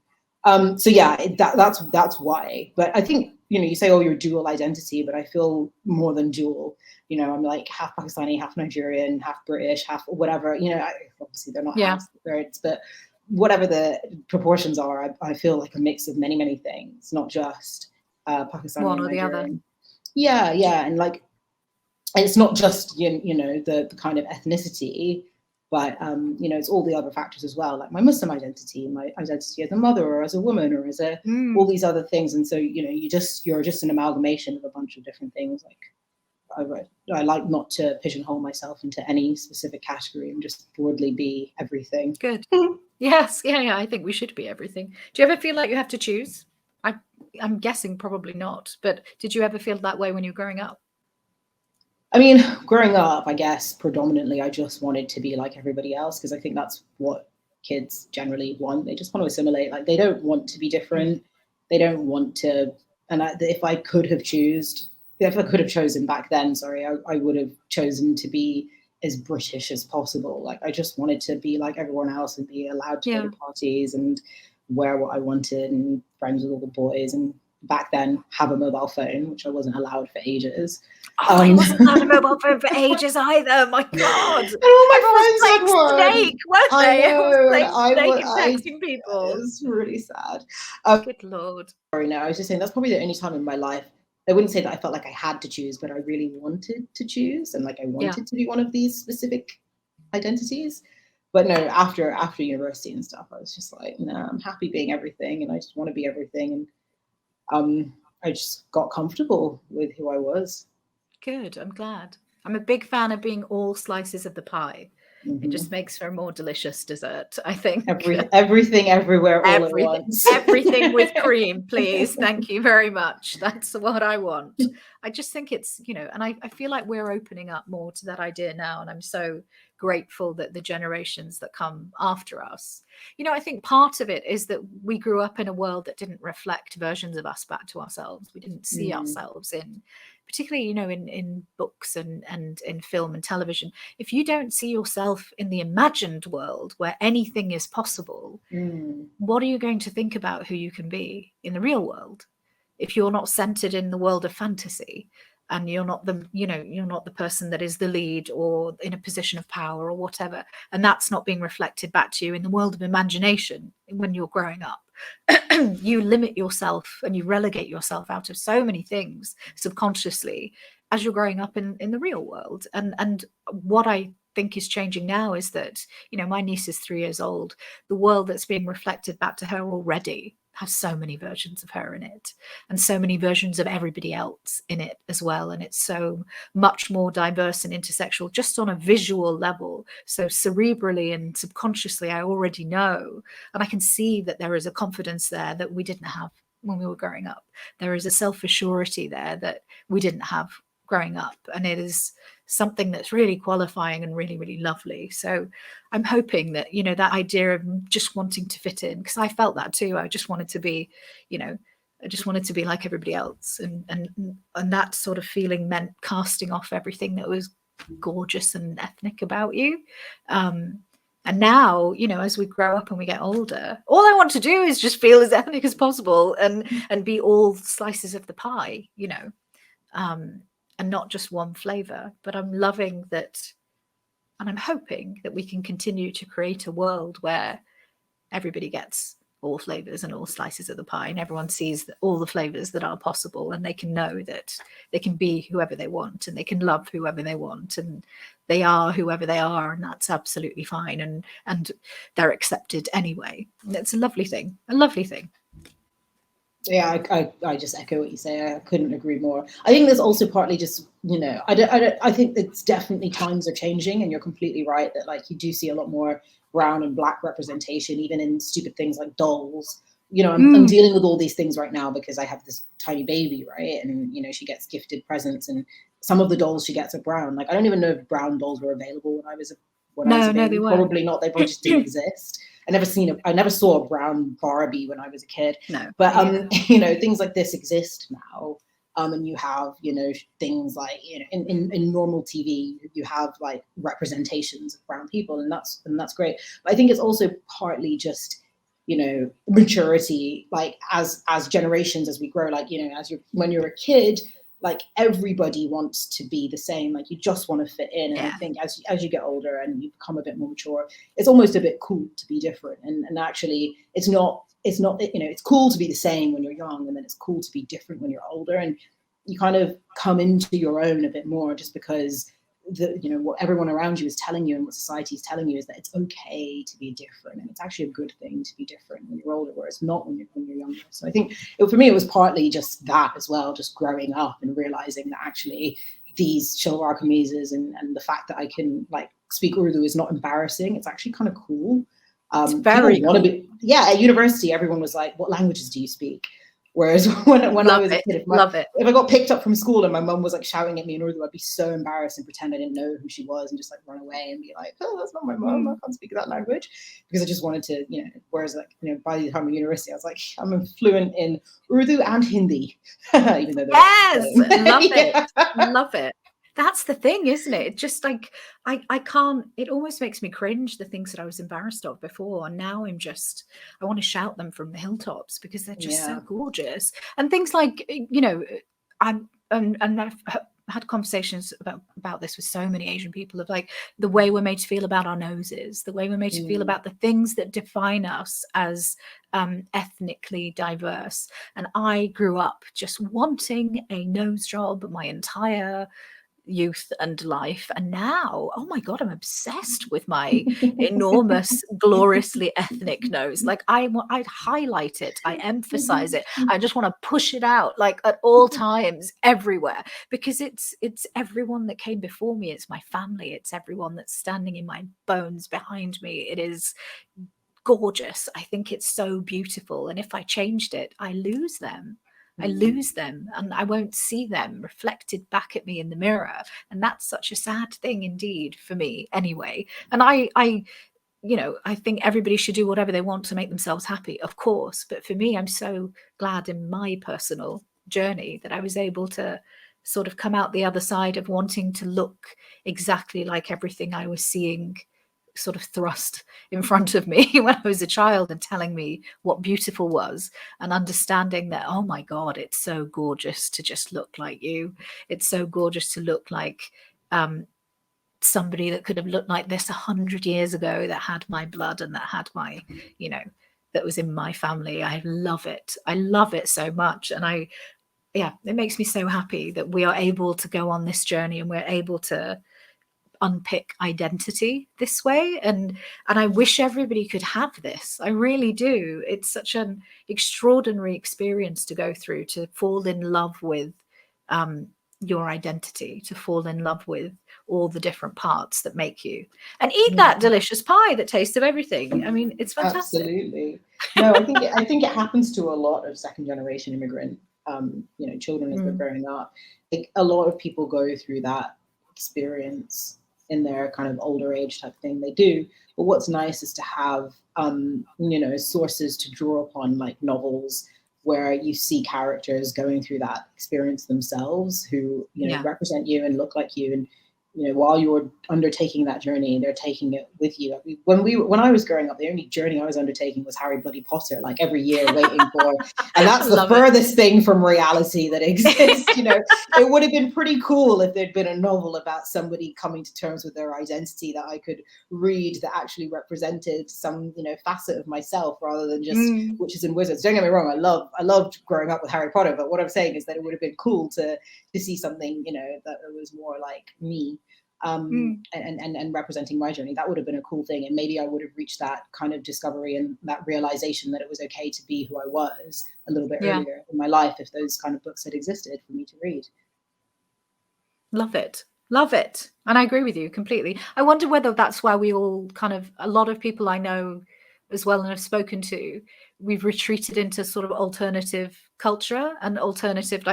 So yeah, that's why. But I think, you know, you say, oh, you're dual identity, but I feel more than dual. You know, I'm like half Pakistani, half Nigerian, half British, half whatever. You know, obviously they're not half birds, but whatever the proportions are, I feel like a mix of many, many things, not just Pakistani one and or the Nigerian. other. Yeah, and like, and it's not just you know the kind of ethnicity, but you know, it's all the other factors as well, like my Muslim identity, my identity as a mother or as a woman or as a all these other things. And so, you know, you're just an amalgamation of a bunch of different things. Like I like not to pigeonhole myself into any specific category and just broadly be everything. Good. Yes, yeah, I think we should be everything. Do you ever feel like you have to choose? I'm guessing probably not, but did you ever feel that way when you were growing up? I mean, growing up, I guess predominantly I just wanted to be like everybody else, because I think that's what kids generally want. They just want to assimilate. Like, they don't want to be different. They don't want to. And if I could have chosen back then, I would have chosen to be as British as possible. Like, I just wanted to be like everyone else and be allowed to go to parties and wear what I wanted and friends with all the boys. And back then, have a mobile phone, which I wasn't allowed for ages. I wasn't allowed a mobile phone for ages either. My God! And all my friends had one. Snake, weren't they? I know. Playing Snake and texting people. It was really sad. Good Lord. Sorry, no, I was just saying that's probably the only time in my life. I wouldn't say that I felt like I had to choose, but I really wanted to choose, and like I wanted to be one of these specific identities. But no, after university and stuff, I was just like, no, I'm happy being everything, and I just want to be everything. And I just got comfortable with who I was. Good. I'm glad. I'm a big fan of being all slices of the pie. It just makes for a more delicious dessert, I think. Everything, everywhere, all at once. Everything with cream, please. Thank you very much. That's what I want. I just think it's, you know, and I feel like we're opening up more to that idea now. And I'm so grateful that the generations that come after us, you know, I think part of it is that we grew up in a world that didn't reflect versions of us back to ourselves. We didn't see ourselves in, particularly, you know, in books and in film and television. If you don't see yourself in the imagined world where anything is possible, what are you going to think about who you can be in the real world? If you're not centered in the world of fantasy, and you're not the person that is the lead or in a position of power or whatever, and that's not being reflected back to you in the world of imagination when you're growing up, you limit yourself and you relegate yourself out of so many things subconsciously as you're growing up in the real world. And what I think is changing now is that, you know, my niece is 3 years old. The world that's being reflected back to her already has so many versions of her in it, and so many versions of everybody else in it as well. And it's so much more diverse and intersexual just on a visual level. So cerebrally and subconsciously, I already know, and I can see that there is a confidence there that we didn't have when we were growing up. There is a self-assurity there that we didn't have growing up, and it is something that's really qualifying and really, really lovely. So I'm hoping that, you know, that idea of just wanting to fit in, because I felt that too. I just wanted to be, you know, I just wanted to be like everybody else, and that sort of feeling meant casting off everything that was gorgeous and ethnic about you. And now, you know, as we grow up and we get older, all I want to do is just feel as ethnic as possible and be all slices of the pie, you know. And not just one flavor. But I'm loving that, and I'm hoping that we can continue to create a world where everybody gets all flavors and all slices of the pie, and everyone sees all the flavors that are possible, and they can know that they can be whoever they want, and they can love whoever they want, and they are whoever they are, and that's absolutely fine, and they're accepted anyway. It's a lovely thing, a lovely thing. Yeah, I just echo what you say. I couldn't agree more. I think there's also partly just, I think it's definitely times are changing, and you're completely right that like you do see a lot more brown and black representation, even in stupid things like dolls. I'm dealing with all these things right now because I have this tiny baby, right? And, she gets gifted presents, and some of the dolls she gets are brown. Like, I don't even know if brown dolls were available when I was a baby. No, they weren't. Probably not. They probably just didn't exist. I never saw a brown Barbie when I was a kid. No. But things like this exist now. And you have, things like, in normal TV, you have like representations of brown people, and that's great. But I think it's also partly just, maturity, like as generations, as we grow, like, when you're a kid, like everybody wants to be the same, like you just want to fit in. And I think as you get older and you become a bit more mature, it's almost a bit cool to be different. And actually it's not, it's cool to be the same when you're young, and then it's cool to be different when you're older. And you kind of come into your own a bit more, just because what everyone around you is telling you and what society is telling you is that it's okay to be different, and it's actually a good thing to be different when you're older, whereas not when you're younger. So I think for me it was partly just that as well, just growing up and realizing that actually these Shalwar kameezes and the fact that I can like speak Urdu is not embarrassing. It's actually kind of cool. It's very cool. At university everyone was like, what languages do you speak? Whereas when I was a kid, if I got picked up from school and my mum was like shouting at me in Urdu, I'd be so embarrassed and pretend I didn't know who she was and just like run away and be like, oh, that's not my mum, I can't speak that language, because I just wanted to, whereas like, by the time of university, I was like, I'm fluent in Urdu and Hindi. Even though love it. That's the thing, isn't it? It's just like, I can't, it almost makes me cringe, the things that I was embarrassed of before. And now I want to shout them from the hilltops because they're just so gorgeous. And things like, I've had conversations about this with so many Asian people, of like the way we're made to feel about our noses, the way we're made to feel about the things that define us as ethnically diverse. And I grew up just wanting a nose job my entire youth and life, and now, oh my god, I'm obsessed with my enormous gloriously ethnic nose. Like I'd highlight it, I emphasize it, I just want to push it out like at all times, everywhere, because it's everyone that came before me, it's my family, it's everyone that's standing in my bones behind me. It is gorgeous. I think it's so beautiful, and if I changed it, I lose them and I won't see them reflected back at me in the mirror. And that's such a sad thing indeed, for me anyway. And I think everybody should do whatever they want to make themselves happy, of course. But for me, I'm so glad in my personal journey that I was able to sort of come out the other side of wanting to look exactly like everything I was seeing sort of thrust in front of me when I was a child, and telling me what beautiful was, and understanding that, oh my God, it's so gorgeous to just look like you. It's so gorgeous to look like somebody that could have looked like this 100 years ago, that had my blood and that had my, that was in my family. I love it. I love it so much. And it makes me so happy that we are able to go on this journey and we're able to unpick identity this way, and I wish everybody could have this. I really do. It's such an extraordinary experience to go through, to fall in love with your identity, to fall in love with all the different parts that make you, and eat that delicious pie that tastes of everything. I mean, it's fantastic. Absolutely. No, I think it happens to a lot of second generation immigrant children as they're growing up. Like, a lot of people go through that experience in their kind of older age type thing. They do. But what's nice is to have, sources to draw upon, like novels where you see characters going through that experience themselves, who, represent you and look like you. And while you're undertaking that journey, they're taking it with you. I mean, when I was growing up, the only journey I was undertaking was Harry Bloody Potter, like every year waiting for, and that's the furthest thing from reality that exists. It would have been pretty cool if there'd been a novel about somebody coming to terms with their identity that I could read that actually represented some, facet of myself rather than just witches and wizards. Don't get me wrong, I loved growing up with Harry Potter, but what I'm saying is that it would have been cool to see something, that was more like me. And representing my journey. That would have been a cool thing, and maybe I would have reached that kind of discovery and that realization that it was okay to be who I was a little bit earlier in my life if those kind of books had existed for me to read. Love it. And I agree with you completely. I wonder whether that's why we all a lot of people I know as well and have spoken to, we've retreated into sort of alternative culture and alternative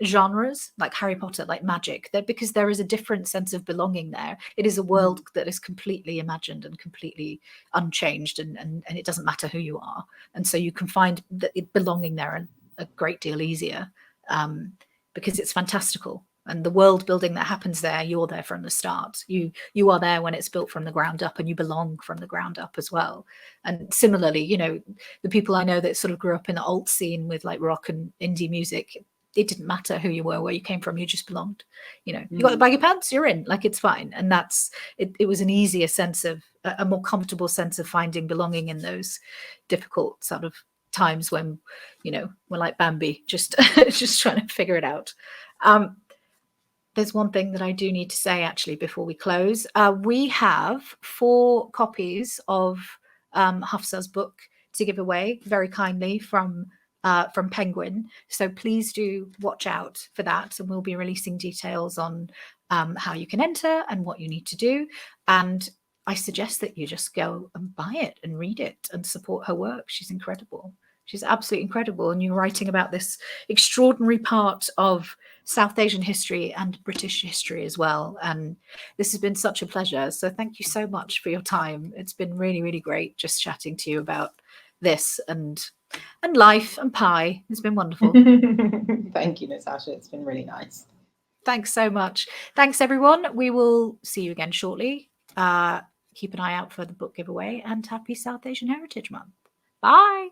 genres like Harry Potter, like magic, because there is a different sense of belonging there. It is a world that is completely imagined and completely unchanged, and it doesn't matter who you are, and so you can find belonging there a great deal easier, because it's fantastical. And the world building that happens there, you're there from the start. You are there when it's built from the ground up, and you belong from the ground up as well. And similarly, the people I know that sort of grew up in the alt scene with like rock and indie music, it didn't matter who you were, where you came from, you just belonged. You got the baggy pants, you're in, like it's fine. And that's it. It was an easier sense of a more comfortable sense of finding belonging in those difficult sort of times when, we're like Bambi, just trying to figure it out. There's one thing that I do need to say actually before we close. We have 4 copies of Hafsa's book to give away very kindly from Penguin. So please do watch out for that, and we'll be releasing details on how you can enter and what you need to do. And I suggest that you just go and buy it and read it and support her work. She's incredible. She's absolutely incredible. And you're writing about this extraordinary part of South Asian history and British history as well. And this has been such a pleasure. So thank you so much for your time. It's been really, really great just chatting to you about this and life and pie. It's been wonderful. Thank you, Natasha. It's been really nice. Thanks so much. Thanks, everyone. We will see you again shortly. Keep an eye out for the book giveaway, and happy South Asian Heritage Month. Bye.